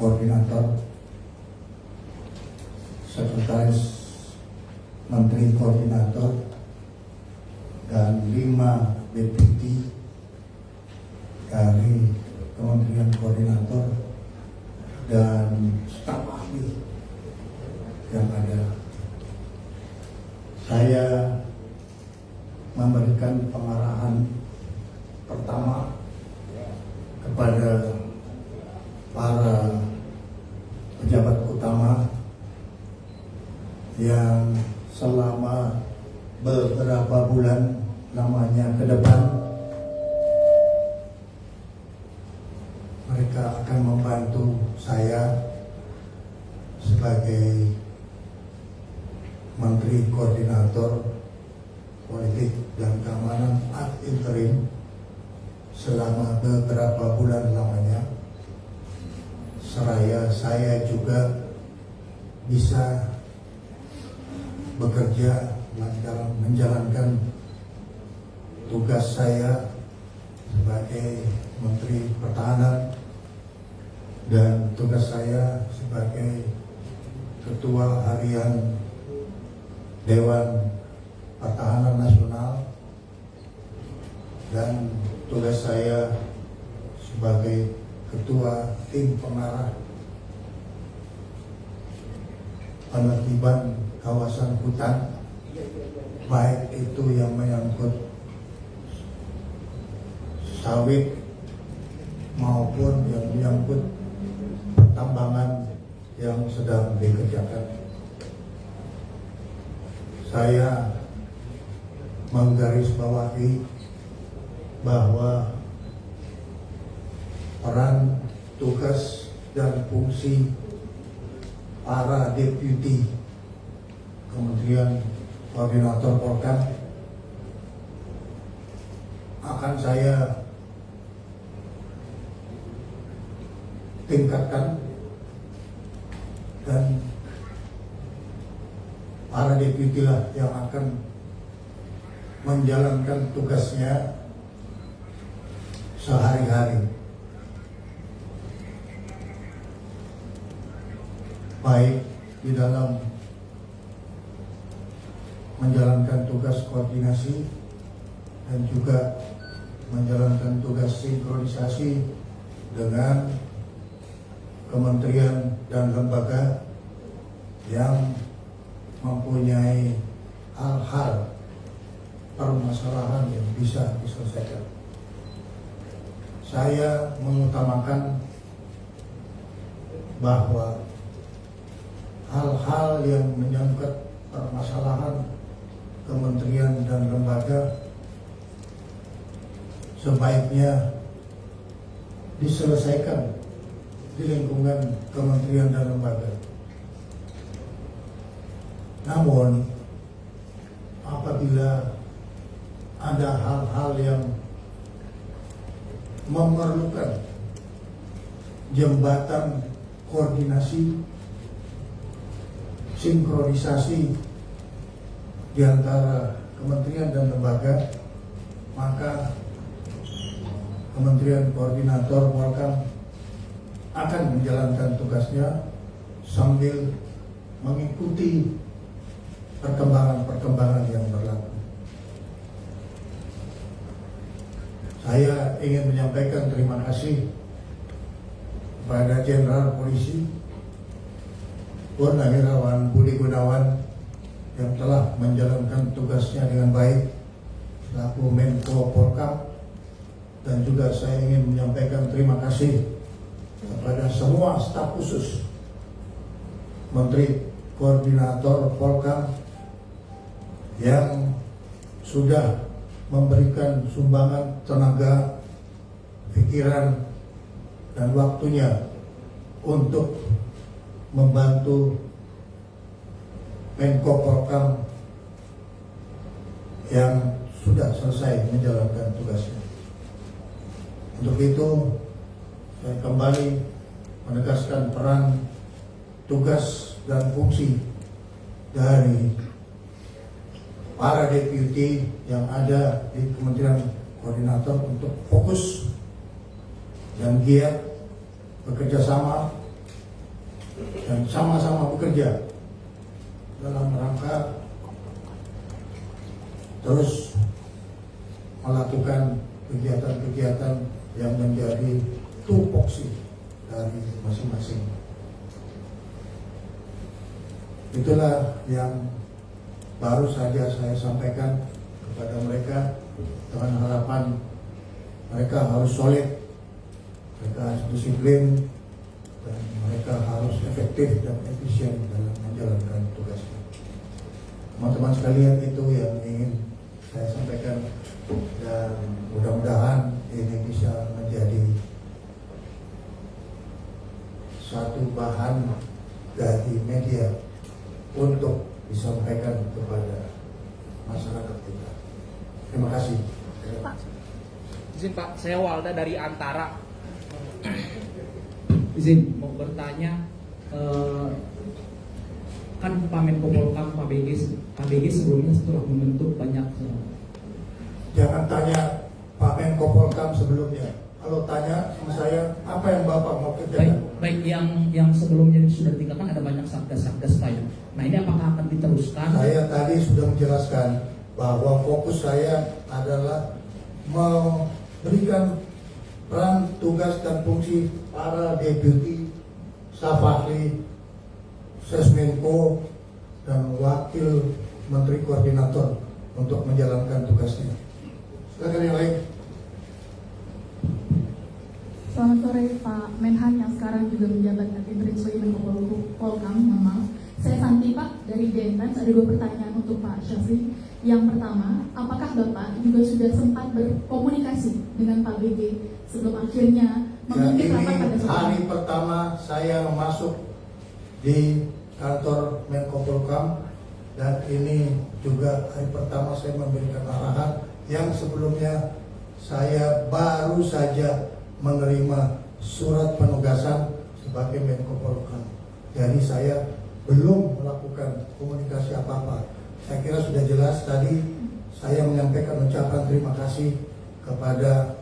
Koordinator, Sekretaris Menteri Koordinator, dan 5 deputi dari Kementerian Koordinator dan staf ahli yang ada. Saya memberikan pengarahan pertama kepada para pejabat utama yang selama beberapa bulan lamanya ke depan mereka akan membantu saya sebagai Menteri Koordinator Politik dan Keamanan ad interim selama beberapa bulan lamanya, seraya saya juga bisa bekerja menjalankan tugas saya sebagai Menteri Pertahanan dan tugas saya sebagai Ketua Harian Dewan Pertahanan Nasional dan tugas saya sebagai Ketua Tim Pengarah Penertiban Kawasan Hutan, baik itu yang menyangkut sawit maupun yang menyangkut tambangan yang sedang dikerjakan. Saya menggarisbawahi bahwa peran, tugas, dan fungsi para deputi Kementerian Koordinator Polkam akan saya tingkatkan, dan para deputi lah yang akan menjalankan tugasnya sehari-hari, baik di dalam menjalankan tugas koordinasi dan juga menjalankan tugas sinkronisasi dengan kementerian dan lembaga yang mempunyai hal-hal permasalahan yang bisa diselesaikan. Saya mengutamakan bahwa hal-hal yang menyangkut permasalahan kementerian dan lembaga sebaiknya diselesaikan di lingkungan kementerian dan lembaga. Namun apabila ada hal-hal yang memerlukan jembatan koordinasi, sinkronisasi di antara kementerian dan lembaga, maka Kementerian Koordinator Polkam akan menjalankan tugasnya sambil mengikuti perkembangan-perkembangan yang berlaku. Saya ingin menyampaikan terima kasih kepada Jenderal Polisi Purnawirawan Budi Gunawan yang telah menjalankan tugasnya dengan baik selaku Menko Polkam, dan juga saya ingin menyampaikan terima kasih kepada semua staf khusus Menteri Koordinator Polkam yang sudah memberikan sumbangan tenaga, pikiran, dan waktunya untuk membantu Menko Polkam yang sudah selesai menjalankan tugasnya. Untuk itu, saya kembali menegaskan peran, tugas, dan fungsi dari para deputi yang ada di Kementerian Koordinator untuk fokus dan giat bekerja sama dan sama-sama bekerja dalam rangka terus melakukan kegiatan-kegiatan yang menjadi tupoksi dari masing-masing. Itulah yang baru saja saya sampaikan kepada mereka dengan harapan mereka harus solid, mereka harus disiplin, dan mereka harus efektif dan efisien dalam menjalankan tugasnya. Teman-teman sekalian, itu yang ingin saya sampaikan, dan mudah-mudahan ini bisa menjadi satu bahan dari media untuk disampaikan kepada masyarakat kita. Terima kasih. Pak. Izin Pak, saya Walda dari Antara. Izin mau bertanya, kan Pak Menko Polhukam KBG sebelumnya setelah membentuk banyak. Jangan tanya Pak Menko Polhukam sebelumnya. Kalau tanya sama saya, apa yang Bapak mau kerjakan? Baik, yang sebelumnya sudah ditinggalkan ada banyak satgas-satgas Pak. Nah, ini apakah akan diteruskan? Saya tadi sudah menjelaskan bahwa fokus saya adalah memberikan peran, tugas, dan fungsi para deputi, staf ahli, Sesmenko, dan wakil menteri koordinator untuk menjalankan tugasnya. Silakan yang lain. Selamat sore Pak Menhan yang sekarang juga menjabat interim sebagai Menko Polhukam. Mohon maaf. Saya Santi Pak dari Dentans. Ada 2 pertanyaan untuk Pak Syafri. Yang pertama, apakah Bapak juga sudah sempat berkomunikasi dengan Pak BG sebelum akhirnya memimpin rapat pada sore? Hari pertama saya masuk di kantor Menko Polhukam, dan ini juga hari pertama saya memberikan arahan yang sebelumnya saya baru saja menerima surat penugasan sebagai Menko Polhukam. Jadi saya belum melakukan komunikasi apa-apa. Saya kira sudah jelas tadi saya menyampaikan ucapan terima kasih kepada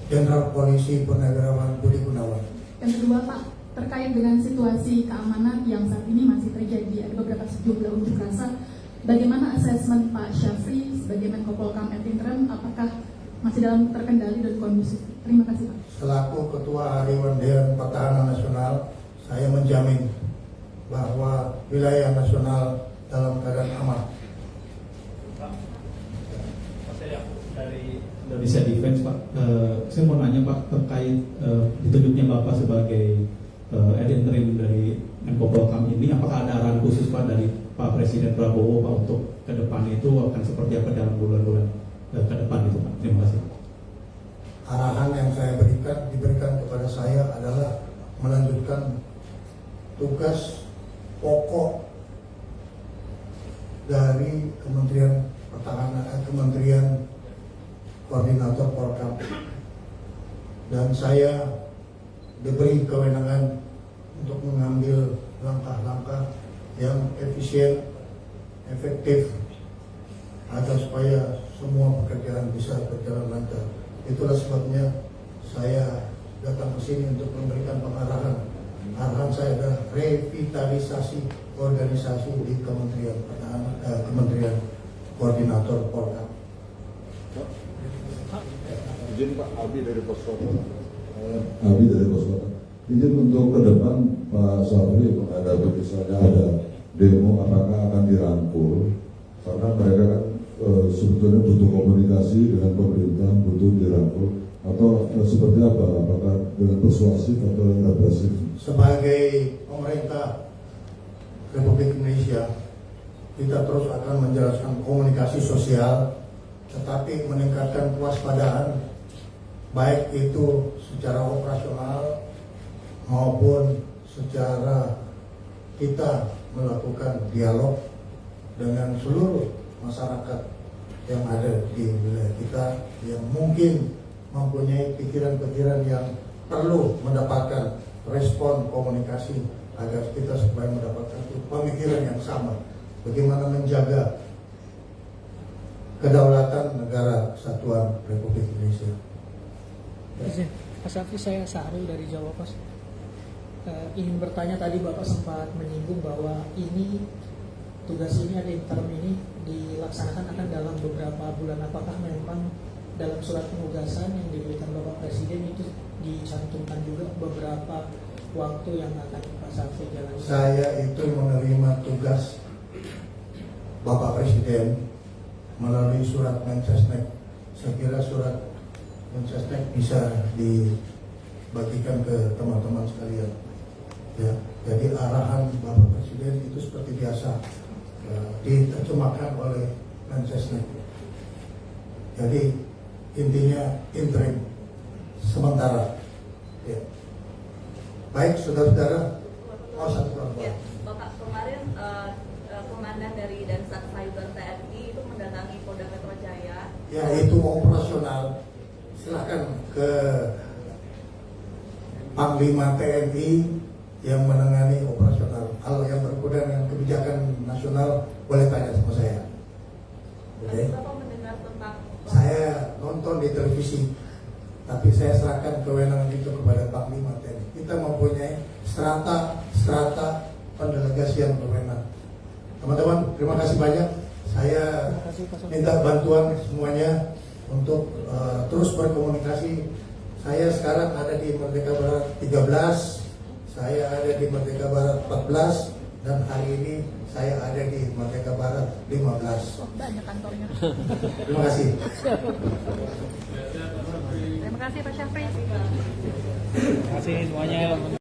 Jenderal Polisi Purnawirawan Budi Gunawan. Yang kedua Pak, terkait dengan situasi keamanan yang saat ini masih terjadi, ada beberapa sejumlah unjuk rasa. Bagaimana asesmen Pak Syafri sebagai Menko Polhukam et interim, apakah masih dalam terkendali dan kondusif? Terima kasih Pak. Selaku Ketua Harian Dewan Pertahanan Nasional, saya menjamin bahwa wilayah nasional dalam keadaan aman. Pak, saya dari Indonesia Defense Pak. Saya mau nanya Pak terkait ditunjuknya Bapak sebagai ad interim dari Menko Polhukam ini, apakah ada arahan khusus Pak dari Pak Presiden Prabowo Pak untuk ke depan itu akan seperti apa dalam bulan-bulan ke depan itu Pak? Terima kasih. Arahan yang saya diberikan kepada saya adalah melanjutkan tugas pokok dari Kementerian Pertahanan, Kementerian Koordinator Polhukam, dan saya diberi kewenangan untuk mengambil langkah-langkah yang efisien, efektif, agar supaya semua pekerjaan bisa berjalan lancar. Itulah sebabnya saya datang ke sini untuk memberikan pengarahan. Arahan saya adalah revitalisasi organisasi di Kementerian Pertahanan, Kementerian Koordinator Polhukam. Izin Pak, Abi dari Poskota. Abi dari Poskota. Izin untuk ke depan Pak Syafri menghadapi misalnya ada demo, apakah akan dirangkul? Karena mereka kan sebetulnya butuh komunikasi dengan pemerintah, butuh dirangkul, atau seperti apa? Apakah dengan persuasif atau represif? Sebagai pemerintah Republik Indonesia, kita terus akan menjelaskan komunikasi sosial, tetapi meningkatkan kewaspadaan, baik itu secara operasional maupun secara kita melakukan dialog dengan seluruh masyarakat yang ada di wilayah kita yang mungkin mempunyai pikiran-pikiran yang perlu mendapatkan respon komunikasi agar kita supaya mendapatkan pemikiran yang sama bagaimana menjaga kedaulatan negara kesatuan Republik Indonesia. Izin, Pak Syafri, saya Sahrul dari Jawa Pos. ingin bertanya, tadi Bapak sempat menyinggung bahwa tugas ini ada interim ini dilaksanakan akan dalam beberapa bulan. Apakah memang dalam surat penugasan yang diberikan Bapak Presiden itu dicantumkan juga beberapa waktu yang akan Pak Syafri jalani? Saya itu menerima tugas Bapak Presiden melalui surat Mensesnek. Saya kira surat Mensesnek bisa dibagikan ke teman-teman sekalian. Ya, jadi arahan Bapak Presiden itu seperti biasa diterjemahkan oleh Mensesnek. Jadi intinya interim sementara. Ya. Baik, saudara-saudara. Oh, satu Ya, Bapak, kemarin komandan dari Dansat Cyber TNI itu mendatangi Polda Metro Jaya. Ya, itu operasional. Silakan ke Panglima TNI yang menangani operasional. Kalau yang berkuda dengan kebijakan nasional boleh tanya sama saya. Oke. Bapak mendengar tentang Saya nonton di televisi, tapi saya serahkan kewenangan itu kepada Panglima TNI. Kita mempunyai strata pendelegasian kewenangan. Teman-teman, terima kasih banyak. Saya minta bantuan semuanya untuk terus berkomunikasi. Saya sekarang ada di Merdeka Barat 13, saya ada di Merdeka Barat 14, dan hari ini saya ada di Merdeka Barat 15. Banyak kantornya. Terima kasih. Terima kasih Pak Syafri. Terima kasih semuanya.